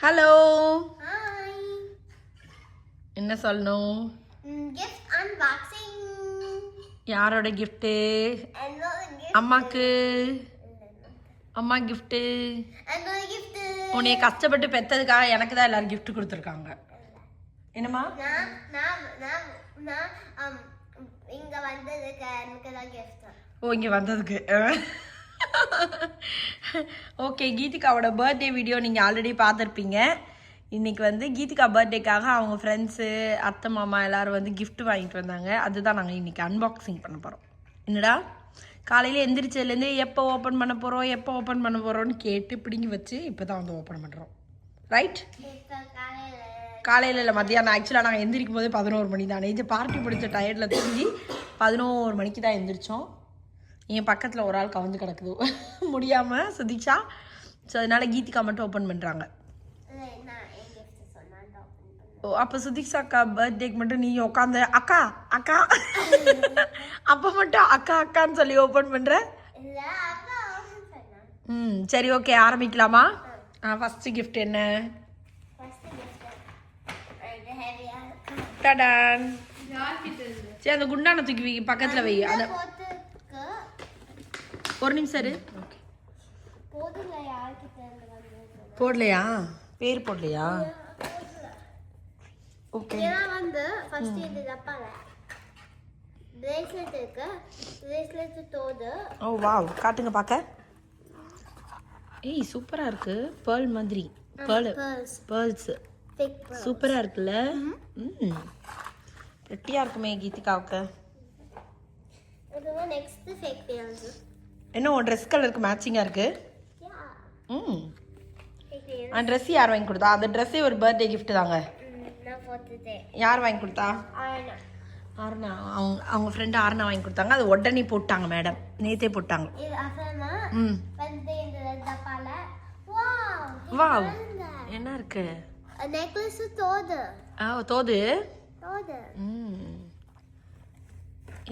Hello. Hi. என்ன சொல்லணும்? Gift unboxing. யாரோட கிஃப்ட்? அம்மாக்கு. அம்மா கிஃப்ட். என்னோட கிஃப்ட். உன்னைய கஷ்டப்பட்டு பெத்ததுக்காக எனக்கு தான் எல்லாரும் கிஃப்ட் கொடுத்துருக்காங்க. என்னம்மா? நான் இங்க வந்ததுக்கு எனக்கு தான் கிஃப்ட். ஓ, இங்க வந்ததுக்கு. ஓகே, கீதிகாவோட பர்த்டே வீடியோ நீங்கள் ஆல்ரெடி பார்த்துருப்பீங்க. இன்றைக்கி வந்து கீதிகா பர்த்டேக்காக அவங்க ஃப்ரெண்ட்ஸு அத்தை மாமா எல்லோரும் வந்து கிஃப்ட் வாங்கிட்டு வந்தாங்க. அதுதான் நாங்கள் இன்றைக்கி அன்பாக்சிங் பண்ண போகிறோம். என்னடா காலையில் எந்திரிச்சதுலேருந்து எப்போ ஓப்பன் பண்ண போகிறோன்னு கேட்டு பிடிங்கி வச்சு இப்போ தான் வந்து ஓப்பன் பண்ணுறோம். ரைட்? காலையில் இல்லை, மத்தியானம். ஆக்சுவலாக நாங்கள் எந்திரிக்கும் போதே 11 மணி தான். நேற்று பார்ட்டி பிடிச்ச டயர்டில் தூங்கி 11 மணிக்கு தான் எந்திரிச்சோம். என் பக்கத்தில் ஒரு ஆள் கவுந்து கிடக்குது முடியாமல் சுதீஷா. ஸோ அதனால் கீதிகா மட்டும் ஓப்பன் பண்ணுறாங்க. ஓ, அப்போ சுதீஷா அக்கா பர்த்டேக்கு மட்டும் நீ உட்காந்து அக்கா அக்கா அப்போ மட்டும் அக்கா அக்கான்னு சொல்லி ஓப்பன் பண்ணுற. சரி, ஓகே, ஆரம்பிக்கலாமா? ஃபஸ்ட்டு கிஃப்ட் என்ன? டடான். சரி, அந்த குண்டான தூக்கி பக்கத்தில் வை. அதை ஒரு நிமிஷம் இரு. போடலையா? பேர் போடலையா? ஓகே. நான் வந்து ஃபர்ஸ்ட் இந்த டப்பால பிரேஸ்லெட் இருக்கு. பிரேஸ்லெட் தோடு. ஓ வாவ், காட்டுங்க பார்க்க. ஏய், சூப்பரா இருக்கு. பேர்ல் மாதிரி. பேர்ல்ஸ் சூப்பரா இருக்குல்ல? பிரிட்டியா இருக்குமே கீதிகாவுக்கு. இதுதான் நெக்ஸ்ட் ஃபேக் பேர்ல்ஸ். என்ன உன் ட்ரெஸ் கலருக்கு மேட்சிங்காக இருக்கு. அந்த ட்ரெஸ் யார் வாங்கி கொடுத்தா? அந்த ட்ரெஸ்ஸே ஒரு பர்த்டே கிஃப்ட் தாங்க. யார் வாங்கி கொடுத்தா? ஆர்னா. அவங்க ஃப்ரெண்டு ஆர்னா வாங்கி கொடுத்தாங்க. அது உடனே போட்டாங்க மேடம், நேத்தே போட்டாங்க. வாவ், என்ன இருக்கு? நெக்லஸ் தோடு. தோது. தோடு.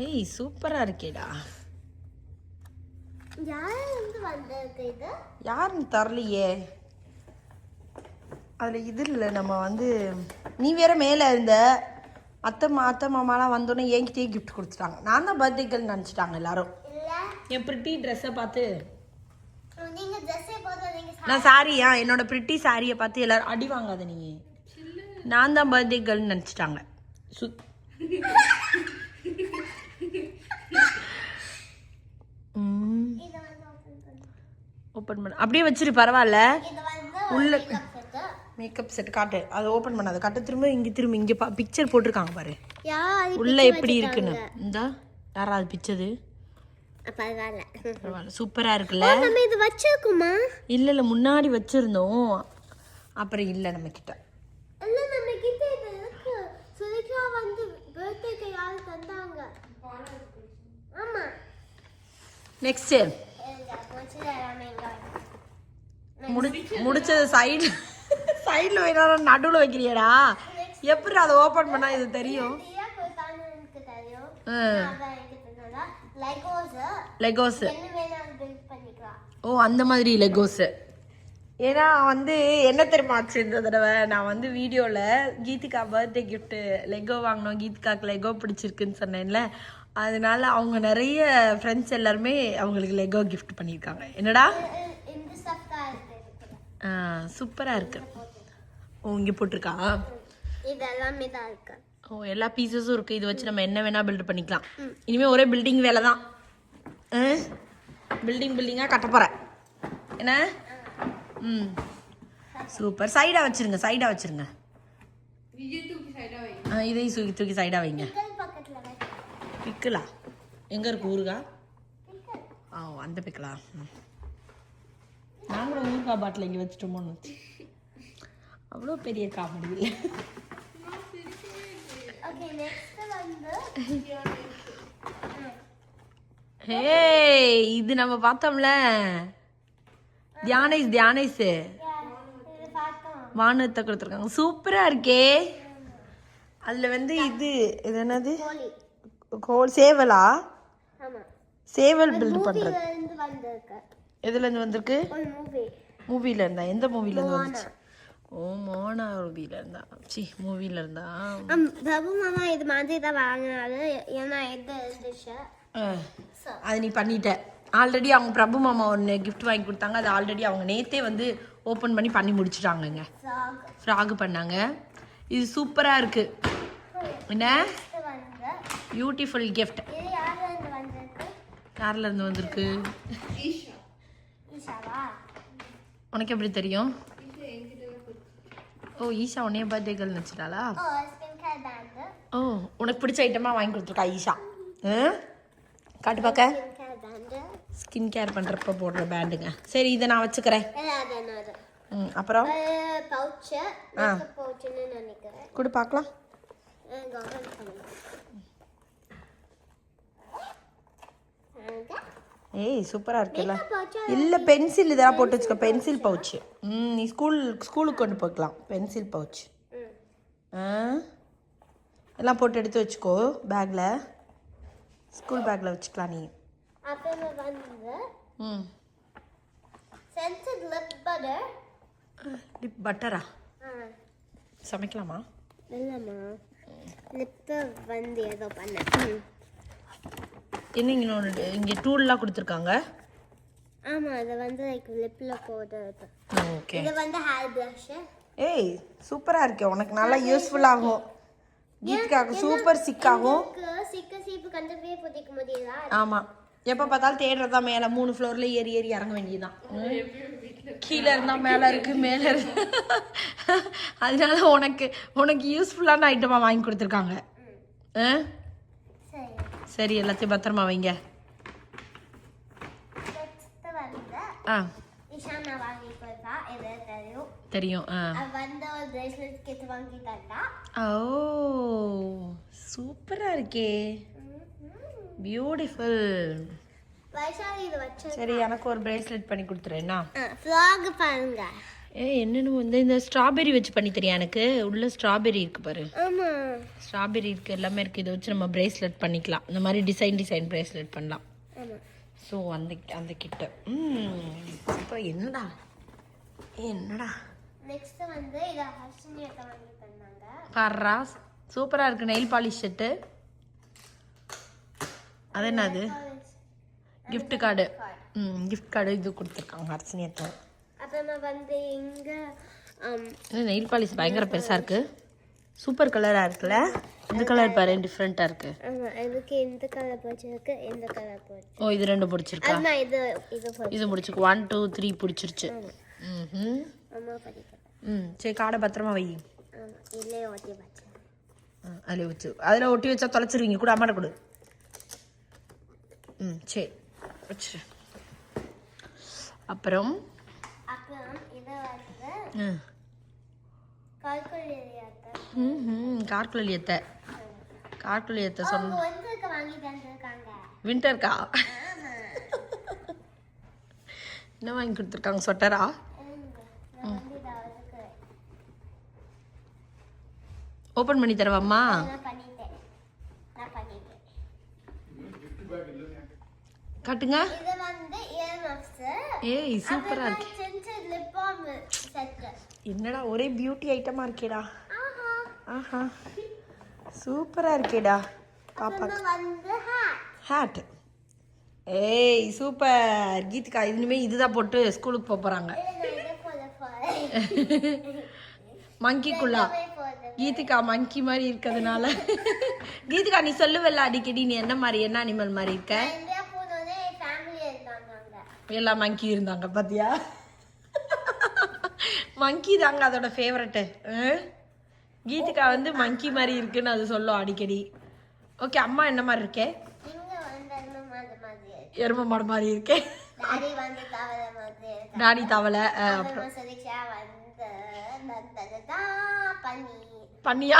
ஏய், சூப்பரா இருக்கேடா. யாருன்னு தரலையே. அதில் இது இல்லை. நம்ம வந்து நீ வேற மேலே இருந்த அத்தை மாமாலாம் வந்தோடனே என்கிட்டயே கிஃப்ட் கொடுத்துட்டாங்க. நான் தான் பர்த்டே கேர்ள் நினச்சிட்டாங்க எல்லாரும். என் பிரிட்டி ட்ரெஸ்ஸை பார்த்து நான் சாரியா என்னோட பிரிட்டி சாரியை பார்த்து எல்லாரும் அடி வாங்காத. நீ நான் தான் பர்த்டே கேர்ள்னு நினச்சிட்டாங்க. ஓப்பன் பண்ண அப்படியே வச்சிரு, பரவாயில்ல. உள்ள மேக்கப் செட் காட்டு. அதை ஓப்பன் பண்ணாத, காட்டு. திரும்ப இங்கே பிக்சர் போட்டிருக்காங்க பாரு உள்ள எப்படி இருக்குன்னு. இந்த யாராவது பிச்சது? பரவாயில்ல, சூப்பரா இருக்குல்ல? இது வச்சிருக்குமா? இல்ல முன்னாடி வச்சிருந்தோம், அப்புறம் இல்ல நம்ம கிட்ட. நெக்ஸ்ட் முடிச்சது சைடுல வேணாலும் நடுவில் வைக்கிறியடா. எப்படி அதை ஓப்பன் பண்ணா இது தெரியும்? லெகோஸ். ஓ, அந்த மாதிரி லெகோஸ். ஏன்னா வந்து என்ன தெரியுமா ஆச்சு இந்த தடவை? நான் வந்து வீடியோவில் கீதிகா பர்த்டே கிஃப்ட் லெகோ வாங்கினோம், கீதிகாவுக்கு லெகோ பிடிச்சிருக்குன்னு சொன்னேன்ல. அதனால அவங்க நிறைய ஃப்ரெண்ட்ஸ் எல்லாருமே அவங்களுக்கு லெகோ கிஃப்ட் பண்ணியிருக்காங்க. என்னடா சூப்பராக இருக்கு. ஓ, இங்கே போட்டிருக்கா? ஓ, எல்லா பீசஸும் இருக்குது. இது வச்சு நம்ம என்ன வேணால் பில்ட் பண்ணிக்கலாம். இனிமேல் ஒரே பில்டிங் வேலை தான். பில்டிங்காக கட்ட போகிறேன். என்ன? சூப்பர். சைடாக வச்சுருங்க. இதையும் தூக்கி சைடாக வைங்க. பிக்கலா எங்கே இருக்கு? ஊருகா? அந்த பிக்கலா? நாங்களும் ஊருகா பாட்டில் இங்கே வச்சுட்டோமோன்னு. அவ்வளோ பெரிய காமெடி இல்லை. ஹே, இது நம்ம பார்த்தோம்ல, தியானேஷ் வானத்தை கொடுத்துருக்காங்க. சூப்பரா இருக்கே. அதுல வந்து இது என்னது? சேவலா? சேவல் பில்ட் பண்றது. எதுல இருந்து வந்திருக்கு? மூவில இருந்தா? எந்த மூவில இருந்து வந்துச்சு? ஓ மோனா மூவில இருந்தா மூவில இருந்தா பிரபு மாமா இது மாதிரி தான் வாங்கினாரு ஏன்னா எது இருந்துச்சு அது நீ பண்ணிட்ட ஆல்ரெடி அவங்க பிரபு மாமா ஒன்று கிஃப்ட் வாங்கி கொடுத்தாங்க அது ஆல்ரெடி அவங்க நேத்தே வந்து ஓப்பன் பண்ணி முடிச்சிட்டாங்கங்க ஃப்ராக் பண்ணாங்க இது சூப்பராக இருக்கு என்ன பியூட்டிஃபுல் கிஃப்ட் யார்ல இருந்து வந்திருக்கு உனக்கு எப்படி தெரியும் ஓ ஈஷா உன்னைய பர்த்டே கேர்ள் நினச்சிட்டாளா ஓ உனக்கு பிடிச்ச ஐட்டமாக வாங்கி கொடுத்துருக்கா ஈஷா காட்டு பார்க்க ஸ்கின் கேர் பண்ணுறப்ப போடுற பேண்டுங்க சரி இதை நான் வச்சுக்கிறேன் அப்புறம் கொடு பார்க்கலாம் ஏய் சூப்பராக இருக்குல்ல இல்லை பென்சில் இதெல்லாம் போட்டு வச்சுக்க பென்சில் பவுச்சு நீ ஸ்கூலுக்கு கொண்டு போய்க்கலாம் பென்சில் பவுச் எல்லாம் போட்டு எடுத்து வச்சுக்கோ பேக்கில் ஸ்கூல் பேக்கில் வச்சுக்கலாம் நீ லிப் பட்டரா சமைக்கலாமா இல்லைம்மா லிப்பு வந்து ஏதோ பண்ண என்னங்க ஒன்று இங்கே டூல்லாம் கொடுத்துருக்காங்க ஆமாம் அது வந்து லைக் லிப்பில் போடுறது ஓகே இது வந்து ஹேர் ப்ரஷ் ஏய் சூப்பராக இருக்கே உனக்கு நல்லா யூஸ்ஃபுல் ஆகும் கீத்காக்கு சூப்பர் சிக்காகும் சீப்பு கண்டுபிடியே புதிக்க முடியல ஆமாம் எப்போ பார்த்தாலும் தேடுறதா மேலே 3 ஃப்ளோரில் ஏறி இறங்க வேண்டியதுதான் கீழே இருந்தால் மேலே இருக்குது மேலே இருக்கு அதனால உனக்கு யூஸ்ஃபுல்லான ஐட்டமாக வாங்கி கொடுத்துருக்காங்க சரி எல்லாத்தையும் பத்திரமா வைங்க தெரியும் ஓ சூப்பரா இருக்கே பியூட்டிஃபுல் சரி எனக்கு ஒரு பிரேஸ்லெட் பண்ணி கொடுத்துறேன்னா பாருங்க என்னன்னு வந்து இந்த ஸ்ட்ராபெரி வச்சு பண்ணி தெரியும் எனக்கு உள்ள ஸ்ட்ராபெரி இருக்கு பாரு ஸ்ட்ராபெரி இருக்கு எல்லாமே இருக்கு இதை வச்சு நம்ம பிரேஸ்லெட் பண்ணிக்கலாம் இந்த மாதிரி டிசைன் பிரேஸ்லெட் பண்ணலாம் ஸோ அந்த கிட்ட இப்போ என்னடா நெக்ஸ்ட் வந்து இத ஹர்ஷினி அக்கா வாங்கி தந்தாங்க பாருடா சூப்பரா இருக்கு நெயில் பாலிஷ் செட்டு அது என்னது கிஃப்ட் கார்டு கிஃப்ட் கார்டு இது கொடுத்துருக்காங்க ஹர்ஷினி அக்கா அப்புறமா வந்து இங்க நெயில் பாலிஷ் பயங்கர பெருசா இருக்கு சூப்பர் கலரா இருக்குல்ல இந்த கலர் பாரு டிஃபரெண்டா இருக்கு ஆமா இதுக்கு இந்த கலர் பிடிச்சிருக்கு இந்த கலர் பிடிச்சிருக்கு ஓ இது ரெண்டு பிடிச்சிருக்கா அம்மா இது முடிச்சுக்கு 1 2 3 பிடிச்சிருச்சு அம்மா படிக்க சரி காடை பத்திரமா வை ஆமா இல்லே ஒட்டி வச்சேன் அதில் ஒட்டி வச்சா தொலைச்சிருவீங்க கூட அம்மாட்ட கொடு சரி வச்சு அப்புறம் இது வந்து கார்குலேட்டர் சொன்ன வாங்கி தந்திருக்காங்க விண்டர்க்கா என்ன வாங்கி கொடுத்துருக்காங்க சொட்டரா ஓபன் பண்ணி தரவாம்மா காட்டுங்க இது வந்து இயர்மப்ஸ் ஏய் சூப்பரா இருக்கு சென்சர் லிப் பாம் செட் என்னடா ஒரே பியூட்டி ஐட்டமா இருக்கேடா ஆஹா சூப்பரா இருக்கேடா பாப்பா வந்து ஹேட் ஏய் சூப்பர் கீதிகா இனிமே இதுதான் போட்டு ஸ்கூலுக்கு போக போறாங்க மங்கிக்குள்ளா கீதிகா மங்கி மாதிரி இருக்கிறதுனால கீதிகா நீ சொல்லுவல்ல அடிக்கடி நீ என்ன அனிமல் மாதிரி இருக்க எல்லாம் மங்கி இருந்தாங்க பாத்தியா மங்கி தாங்க அதோட ஃபேவரட்டு கீதிகா வந்து மங்கி மாதிரி இருக்குன்னு அது சொல்லும் அடிக்கடி ஓகே அம்மா என்ன மாதிரி இருக்கே எரும மாடு மாதிரி இருக்கே டாடி தவளை அப்புறம் பண்ணியா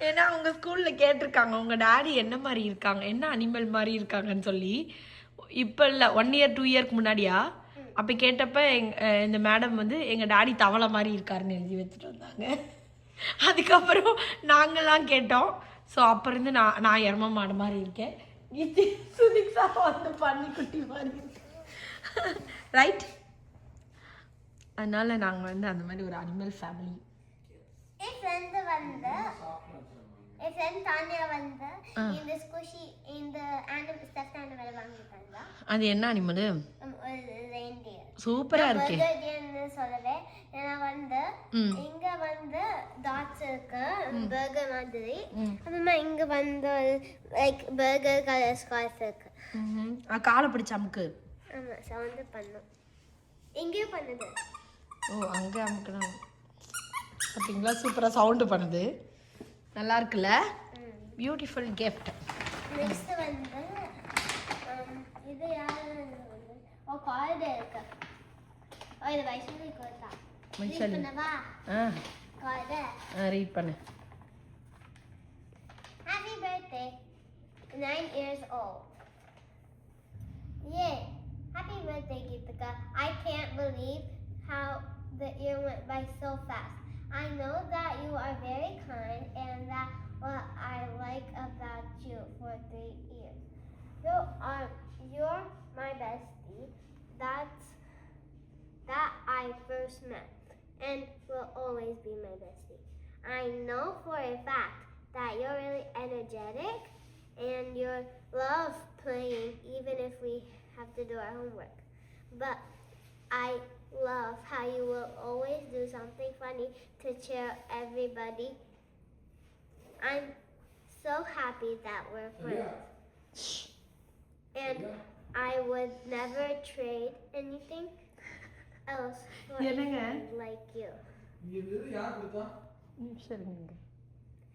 ஏன்னா அவங்க ஸ்கூல்ல கேட்டிருக்காங்க உங்க டாடி என்ன மாதிரி இருக்காங்க என்ன அனிமல் மாதிரி இருக்காங்கன்னு சொல்லி இப்போ இல்லை 1 இயர் 2 இயர்க்கு முன்னாடியா அப்போ கேட்டப்ப இந்த மேடம் வந்து எங்கள் டாடி தவளை மாதிரி இருக்காருன்னு எழுதி வச்சுட்டு வந்தாங்க அதுக்கப்புறம் நாங்கள்லாம் கேட்டோம் ஸோ அப்போ இருந்து நான் எரும மாடு மாதிரி இருக்கேன் சுதிக்ஷா வந்து பன்னிக்குட்டி மாதிரி இருக்கு ரைட் அதனால நாங்கள் வந்து அந்த மாதிரி ஒரு அனிமல் ஃபேமிலி. என் ஃப்ரெண்டு வந்து என் ஃப்ரெண்ட் தானியா வந்து இந்த ஸ்குஷி இந்த அனிமல் ஸ்டஃப்ட் அனிமல் வாங்கிட்டாங்க. அது என்ன அனிமல்? ரெயின்டியர். சூப்பரா இருக்கு. பர்கர்னு சொல்லவே ஏன்னா வந்து இங்க வந்து டாட்ஸ் இருக்கு பர்கர் மாதிரி. அப்புறமா இங்க வந்து லைக் பர்கர் கலர் ஸ்கார்ஃப் இருக்கு. காலை பிடிச்ச அமுக்கு. ஆமா சவுண்ட் பண்ணும். இங்கேயும் பண்ணுது. ஓ அங்கே அமுக்கணும் பார்த்தீங்களா? சூப்பராக சவுண்டு பண்ணுது. நல்லா இருக்குல்ல? Beautiful gift. நெக்ஸ்ட் வந்து இது யாரு ஓ கார்டு இருக்கு. ஓ இது வைஷ்ணவி கொடுத்தா. வைஷ்ணவி பண்ணவா? கார்டு ரீட் பண்ணு. Happy birthday 9 years old. Yeah. Happy birthday Geetika. I can't believe how the year went by so fast. I know that you are very kind and that what I like about you for 3 years. You're my bestie. That I first met and will always be my bestie. I know for a fact that you're really energetic and you love playing even if we have to do our homework. But I love how you will always do something funny to cheer everybody. I'm so happy that we're friends. And I would never trade anything else for anyone like you.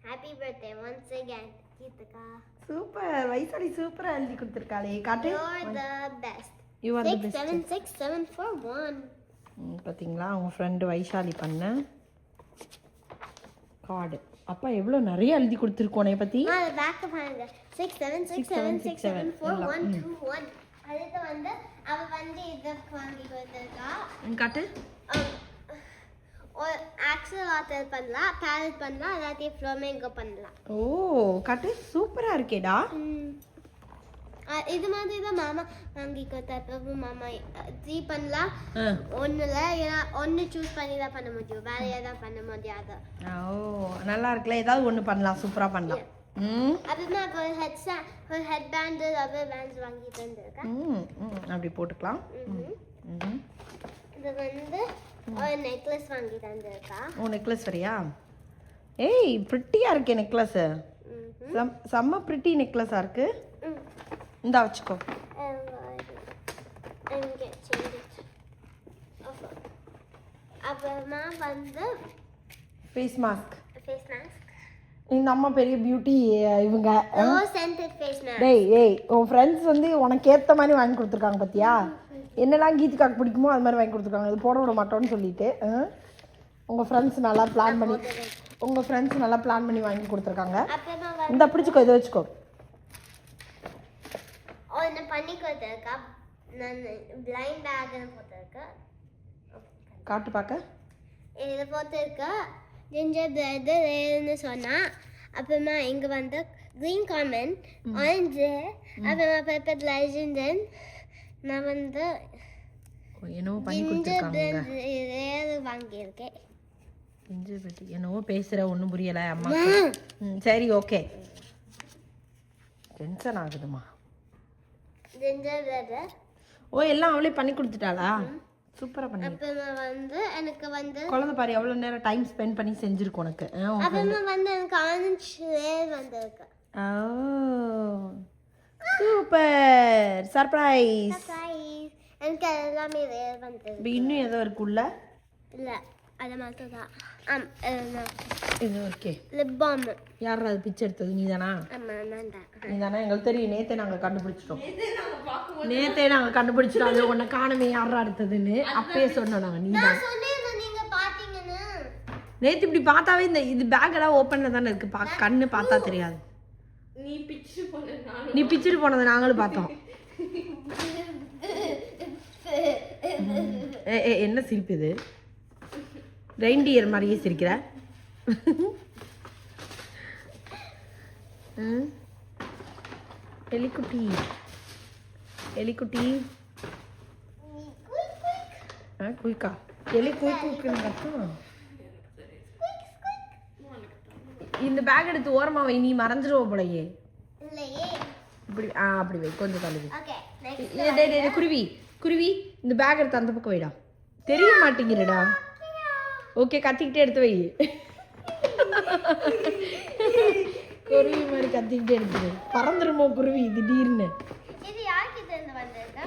Happy birthday once again, Geetika. Super. Vaishali சூப்பரா எழுதி கொடுத்துருக்காளே. காட்டு. You're the best. You are the best. 6767141. பார்த்தீங்களா அவங்க friend Vaishali பண்ண card. அப்பா எவ்வளோ நிறைய எழுதி கொடுத்துருக்கோனே பற்றி. பேக் பாருங்க 67676714121. அதுக்கு வந்து அவ வந்து இத வாங்கி கொடுத்திருக்கா. காட்டு. ஒரு ஆக்ஸலரேட்டர் பண்ணலாம், பேரட் பண்ணலாம், அல்லாட்டி ஃப்ளோமிங்கோ பண்ணலாம். ஓ காட்டு. சூப்பரா இருக்கேடா. இது மாதிரி தான் மாமா வாங்கி கொடுத்தப்ப மாமா 3 பண்ணலாம். ஒண்ணுல ஏன்னா ஒன்னு சூஸ் பண்ணி தான் பண்ண முடியும், வேற ஏதாவது பண்ண முடியாது. ஓ நல்லா இருக்குல்ல. ஏதாவது ஒன்று பண்ணலாம், சூப்பரா பண்ணலாம். அதுனா ஒரு ஹெட் பேண்ட் ரப்பர் பேண்ட்ஸ் வாங்கி தந்திருக்கேன். அப்படி போட்டுக்கலாம். இது வந்து ஒரு நெக்லஸ் வாங்கி தந்திருக்கா. ஓ நெக்லஸ் வரியா? ஏய் பிரிட்டியா இருக்கே நெக்லஸ். செம்ம பிரிட்டி நெக்லஸா இருக்கு. இந்தா வச்சுக்கோ. அப்புறமா வந்து ஃபேஸ் மாஸ்க். Face mask. இந்த அம்மா பெரிய பியூட்டி இவங்க. Scented face mask. ஏய் உன் ஃப்ரெண்ட்ஸ் வந்து உனக்கு ஏற்ற மாதிரி வாங்கி கொடுத்துருக்காங்க பார்த்தியா? என்னெல்லாம் கீத்துக்காக்கு பிடிக்குமோ அது மாதிரி வாங்கி கொடுத்துருக்காங்க. இது போட விட மாட்டோம்னு சொல்லிட்டு உங்கள் ஃப்ரெண்ட்ஸ் நல்லா பிளான் பண்ணி வாங்கி கொடுத்துருக்காங்க. இந்த பிடிச்சிக்கோ, இதை வச்சுக்கோ. ஒன்று பண்ணி கொடுத்துருக்கா. நான் பிளைண்ட் பேக்னு போட்டிருக்கேன். காட்டு பார்க்க. இதை போட்டிருக்கா ஜிஞ்சர் பிரெட்னு சொன்னால். அப்புறமா இங்கே வந்து க்ரீன் காமன், ஆரஞ்சு, அப்புறமா பெப்பர் லெஜெண்ட். நான் வந்து என்னவோ பண்ணி கொடுத்துருக்காங்க. வாங்கியிருக்கேன். என்னவோ பேசுகிற ஒன்றும் புரியலை அம்மா. சரி ஓகே. டென்ஷன் ஆகுதுமா. ஓ எல்லாம் அவளே பண்ணி கொடுத்துட்டாளா? சூப்பரா பண்ணி. அப்புறமா வந்து எனக்கு வந்து குழந்தை பாரு எவ்வளவு நேரம் டைம் ஸ்பெண்ட் பண்ணி செஞ்சிருக்கு உனக்கு. அப்புறமா வந்து எனக்கு ஆரஞ்சு லேயர் வந்திருக்கு. ஓ சூப்பர் சர்ப்ரைஸ். எனக்கு எல்லாமே லேயர் வந்திருக்கு. இன்னும் ஏதோ இருக்குல்ல? இல்ல அது மட்டும் தான். இது ஓகே. Lip balm. யாரா அது பிச்சை எடுத்தது? நீதானா? ஆமா நான் தான். நீதானா? எங்களுக்கு தெரியும். நேத்தே நாங்க கண்டுபிடிச்சிட்டோம். அது உன்னை காணமே யாரா எடுத்ததுன்னு அப்பயே சொன்னோம் நாங்க. நீதான் நீங்க பாத்தீங்கன்னு. நேத்து இப்படி பார்த்தாவே இந்த இது பேக் எல்லாம் ஓப்பன்ல தானே இருக்கு. கண்ணு பார்த்தா தெரியாது. நீ பிச்சிட்டு போனதை நாங்களும் பார்த்தோம். என்ன சிரிப்பு இது? ரெயின்டியர் மாதிரியே சிரிக்கிற. எலிக்குட்டி குயிக்கா எலி குயிக்குன்னு கத்தும். இந்த பேக் எடுத்து ஓரமா வை, நீ மறந்துடுவ போலயே. இல்லையே. இப்படி அப்படி வை, கொஞ்சம் தள்ளி. ஓகே நெக்ஸ்ட் குருவி குருவி இந்த பேக் எடுத்து அந்த பக்கம் வைடா. தெரிய மாட்டேங்கிறடா. ஓகே கத்திக்கிட்டே எடுத்து வை. குருவி மாதிரி கத்திக்கிட்டே எடுத்து வை. பறந்துருமோ குருவி திடீர்னு. இது யார்கிட்ட இருந்து வந்திருக்கு?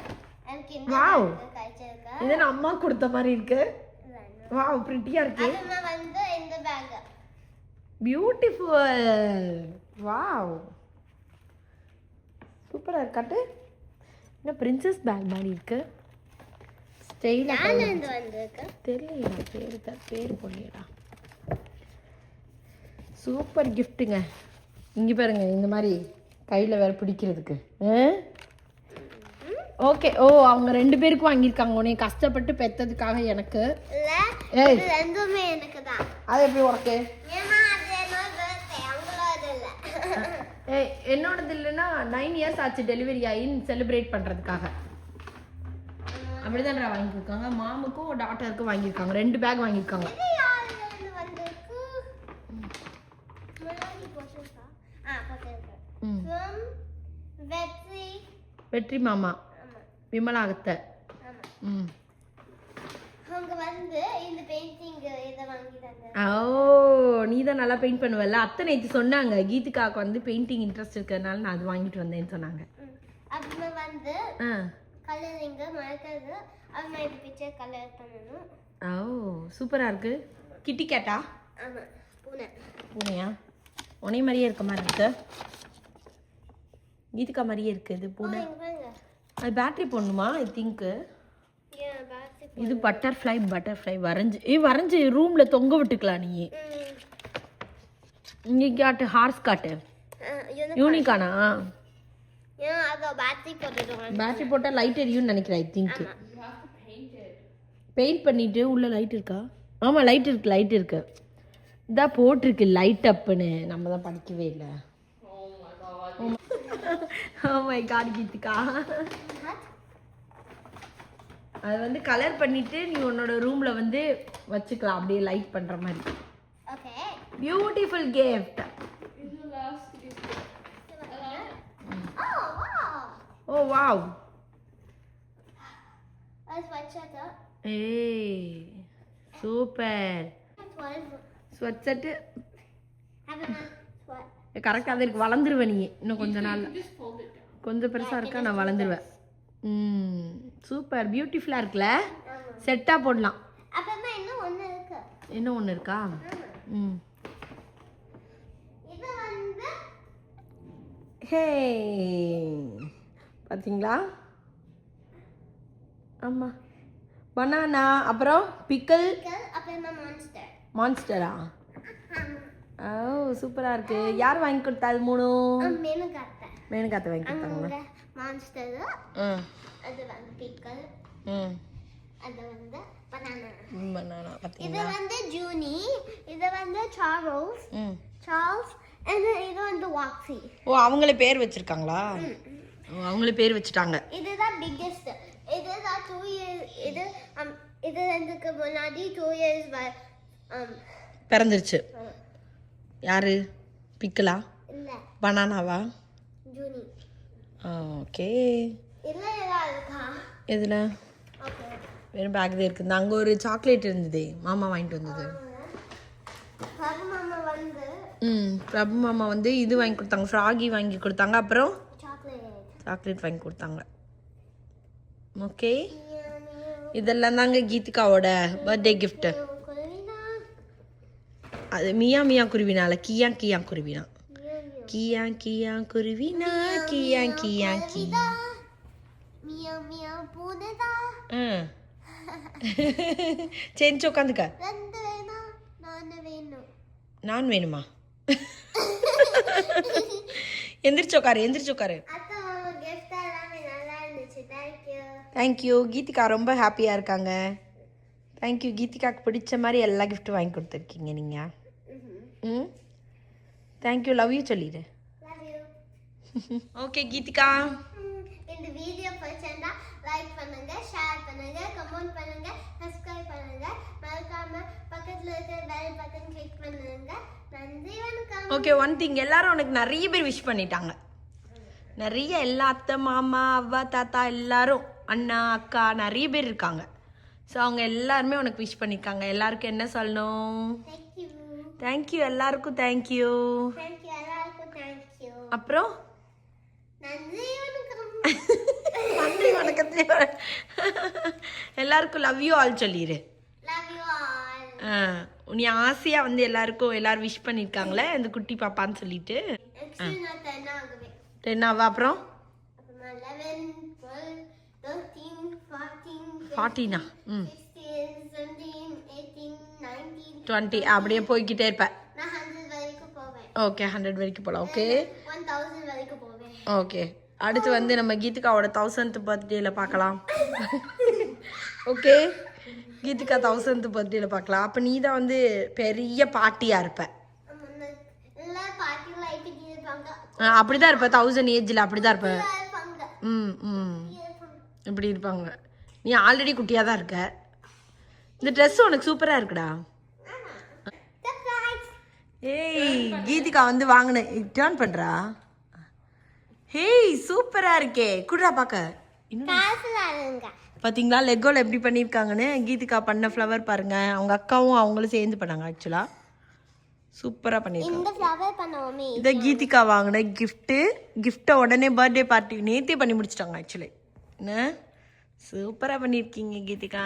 எனக்கு இந்த வாவ், கைச்சேர்க்க. இது நான் அம்மா கொடுத்த மாதிரி இருக்கு. வாவ் பிரிட்டியா இருக்கு. அதுமா வந்து இந்த பேக். பியூட்டிஃபுல். வாவ் சூப்பரா இருக்காட்டு. என்ன பிரின்சஸ் பேக் மாதிரி இருக்கு. ஸ்டைலா இருந்து வந்திருக்கு. தெரியல பேர் போடலடா. சூப்பர் கிஃப்ட்டுங்க. இங்க பாருங்க இந்த மாதிரி கையில வேற பிடிக்கிறதுக்கு. ஓகே. ஓ அவங்க 2 பேருக்கும் வாங்கியிருக்காங்க. உன்னை கஷ்டப்பட்டு பெத்ததுக்காக எனக்கு. இல்ல ஏய் இது ரெண்டுமே எனக்கு தான். அது எப்படி உனக்கு? ஏன்னா அது என்னோட birthday, அவங்களோட இல்ல. ஏய் என்னோடது இல்லைன்னா 9 இயர்ஸ் ஆச்சு டெலிவரி ஆகி செலிப்ரேட் பண்றதுக்காக. அப்படிதான் வாங்கியிருக்காங்க. மாமுக்கும் டாட்டருக்கும் வாங்கியிருக்காங்க. 2 பேக் வாங்கியிருக்காங்க. இது யார்கிட்ட இருந்து வந்திருக்கு? முன்னாடி போட்டுருக்கா? போட்டுருக்கு. வெற்றி மாமா, விமலா அத்தை. அவங்க வந்து இந்த பெயிண்டிங் இத வாங்கி தந்தாங்க. ஓ நீ தான் நல்லா பெயிண்ட் பண்ணுவல்ல. அத்தை நேத்து சொன்னாங்க கீதிகாக்கு வந்து பெயிண்டிங் இன்ட்ரெஸ்ட் இருக்கிறதுனால நான் அது வாங்கிட்டு வந்தேன்னு சொன்னாங்க. அப்புறமா வந்து கலரிங் மறக்காது. அப்புறமா இந்த பிக்சர் கலர் பண்ணணும். ஓ சூப்பரா இருக்கு. கிட்டி கேட்டா? ஆமா பூனை. பூனையா? உன்னை மாதிரியே இருக்க மாதிரி இருக்கு. கீதிகா மாதிரியே இருக்கு இது பூனை. அது பேட்டரி போடணுமா? ஐ திங்க் இது பட்டர்ஃப்ளை வரைஞ்சு ரூம்ல தொங்க விட்டுக்கலாம். நீ இங்க காட்டு ஹார்ஸ் காட்டு. யூனிகானா? பேட்டரி போட்டா லைட் எரியும்னு நினைக்கிறேன். ஐ திங்க் பெயிண்ட் பண்ணிட்டு உள்ள லைட் இருக்கா? ஆமா லைட் இருக்கு. இதான் போட்டிருக்கு லைட் அப்னு. நம்ம தான் படிக்கவே இல்லை. Oh my god Geethika. அது வந்து கலர் பண்ணிட்டு நீ உன்னோட ரூம்ல வந்து வச்சுக்கலாம் அப்படியே லைட் பண்ற மாதிரி. Okay beautiful gift. ஓ வாவ். ஏய் சூப்பர். ஸ்வெட் செட் கரெக்டாக தான் இருக்கு. வளர்ந்துருவேன் நீ இன்னும் கொஞ்ச நாள். கொஞ்சம் பெருசாக இருக்கா நான் வளர்ந்துருவேன். சூப்பர் பியூட்டிஃபுல்லாக இருக்குல்ல. செட்டாக போடலாம். இன்னும் ஒன்று இருக்கா? ஹே பார்த்தீங்களா? ஆமாம் பனானா அப்புறம் பிக்கல் மான்ஸ்டரா? ஓ சூப்பரா இருக்கு. யார் வாங்கி கொடுத்தா? அது 3 மேனுகாத்த வாங்கி கொடுத்தாங்களா? மான்ஸ்டர். அது வந்து பிக்கல். அது வந்து பனானா. இது வந்து ஜூனி. இது வந்து சார்ல்ஸ். and இது வந்து வாக்ஸி. ஓ அவங்களே பேர் வச்சிருக்காங்களா? அவங்களே பேர் வச்சிட்டாங்க. இதுதான் பிக்கெஸ்ட். இதுதான் 2 இயர்ஸ். இது இதுக்கு முன்னாடி 2 இயர்ஸ் பிறந்துருச்சு. யாரு? பிக்கலா? இல்ல பனானாவா? ஜூனி. ஓகே. இல்ல ஏதா இருக்கா? எதுல? ஓகே வேற பேக் தான் இருக்கு. அங்க ஒரு சாக்லேட் இருந்ததே மாமா வாங்கிட்டு வந்தது. பிரபு மாமா வந்து இது வாங்கி கொடுத்தாங்க. ஃப்ராகி வாங்கி கொடுத்தாங்க. அப்புறம் சாக்லேட் வாங்கி கொடுத்தாங்க. ஓகே இதெல்லாம் தாங்க கீதிகாவோட பர்த்டே கிஃப்ட். அது மியா குருவினால கியா குருவினா. கியா குருவினா கியா பூனைதா. செஞ்சு உட்காந்துக்க. நான் வேணுமா? எந்திரிச்சு உட்காரு. தேங்க்யூ. கீதிகா ரொம்ப ஹாப்பியாக இருக்காங்க. தேங்க்யூ. கீதிகாக்கு பிடிச்ச மாதிரி எல்லா கிஃப்ட்டும் வாங்கி கொடுத்துருக்கீங்க நீங்கள். தேங்க்யூ. லவ் யூ சொல்லிடு. ஓகே கீதிகா. இந்த வீடியோ பிடிச்சிருந்தா லைக் பண்ணுங்க, ஷேர் பண்ணுங்க, கமெண்ட் பண்ணுங்க, சப்ஸ்கிரைப் பண்ணுங்க. ஓகே ஒன் திங், எல்லாரும் உனக்கு நிறைய பேர் விஷ் பண்ணிட்டாங்க. நிறைய எல்லா அத்தை மாமா அவ்வா தாத்தா எல்லாரும் அண்ணா அக்கா நிறைய பேர் இருக்காங்க. ஸோ அவங்க எல்லாருமே உனக்கு விஷ் பண்ணியிருக்காங்க. எல்லாருக்கும் என்ன சொல்லணும்? தேங்க்யூ. தேங்க்யூ, எல்லாருக்கும் தேங்க்யூ. தேங்க்யூ எல்லாருக்கும் தேங்க்யூ. அப்புறம் நன்றி வணக்கம். நன்றி வணக்கத்தையும் எல்லாருக்கும் லவ் யூ ஆல் சொல்லிடு. Love you all. நீ ஆசையாக வந்து எல்லாரும் விஷ் பண்ணியிருக்காங்களே இந்த குட்டி பாப்பான்னு சொல்லிட்டு. ஆக்சுவலி நான் 10 ஆகுவேன். 10 ஆவா? அப்புறம் 11, 12, 13, 14, 14 16, 17, 18, 19, 20 அப்படியே போய்கிட்டே இருப்பேன். நான் 100 வரைக்கும் போவேன். ஓகே 100 வரைக்கும் போகலாம். ஓகே 1000 வரைக்கும் போவேன். ஓகே அடுத்து வந்து நம்ம கீதிகாவோட 1000th பர்த்டேல பார்க்கலாம். ஓகே கீதிகா 1000th பர்த்டேல பார்க்கலாம். அப்போ நீ தான் வந்து பெரிய பார்ட்டியாக இருப்ப. எல்லா பார்ட்டியும் லைட் இருப்பாங்க. அப்படிதான் இருப்ப 1000 ஏஜில் அப்படிதான் இருப்ப. இருப்பாங்க. இப்படி இருப்பாங்க. நீ ஆல்ரெடி குட்டியாக தான் இருக்க. இந்த ட்ரெஸ் உனக்கு சூப்பராக இருக்குடா. சர்ப்ரைஸ். ஏய் கீதிகா வந்து வாங்கினேன் டேர்ன் பண்ணுறா. ஹேய் சூப்பராக இருக்கே, குடுறா பார்க்க. இன்னும் காசுலாங்க. பார்த்தீங்களா லெக்கோவில் எப்படி பண்ணியிருக்காங்கன்னு? கீதிகா பண்ண ஃப்ளவர் பாருங்க. அவங்க அக்காவும் அவங்களும் சேர்ந்து பண்ணாங்க. ஆக்சுவலாக சூப்பராக பண்ணியிருக்காங்க. இந்த ஃப்ளவர் பண்ணுவோமே. இதை கீதிகா வாங்கின கிஃப்ட்டை உடனே பர்த்டே பார்ட்டி நேற்றே பண்ணி முடிச்சிட்டாங்க. ஆக்சுவலி என்ன சூப்பராக பண்ணியிருக்கீங்க கீதிகா.